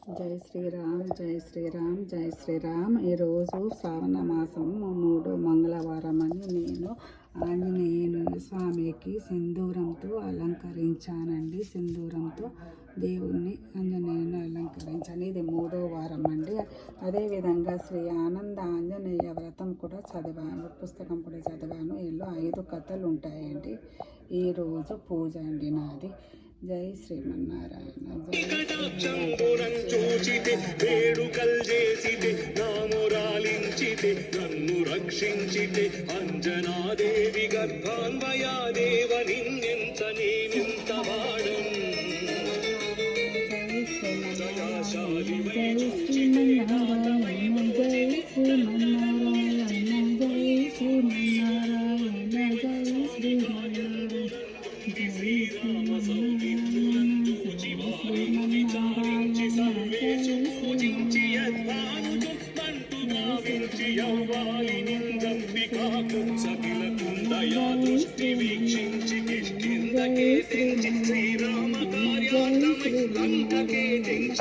జై శ్రీరామ్, జై శ్రీరామ్, జై శ్రీరామ్. ఈరోజు శ్రావణ మాసం 3 మంగళవారం అని నేను ఆంజనేయ స్వామికి సింధూరంతో అలంకరించానండి. సింధూరంతో దేవుణ్ణి ఆంజనేయుని అలంకరించాను. ఇది 3వ వారం అండి. అదేవిధంగా శ్రీ ఆనంద ఆంజనేయ వ్రతం కూడా చదివాను, పుస్తకం కూడా చదివాను. ఇందులో 5 కథలు ఉంటాయండి. ఈరోజు పూజ అండి నాది. జై శ్రీమన్నారాయణ. నన్ను రక్షించితే అంజనాదేవి గర్భాన్వయా దేవ నిన్నెంత నేనెంత వాడం దయాశాలి వై చూచితే శ్రీరామ సౌమిత్రులందు జీవాని చారించి సర్వేషు పూజించి యద్భానుడు బంటు భావించి యవ్వాలి నిందంబికాకు సకిలకు దయా దృష్టి వీక్షించి కిష్కిందకే తెంచి శ్రీరామ కార్యార్థమై లంకకే తెంచి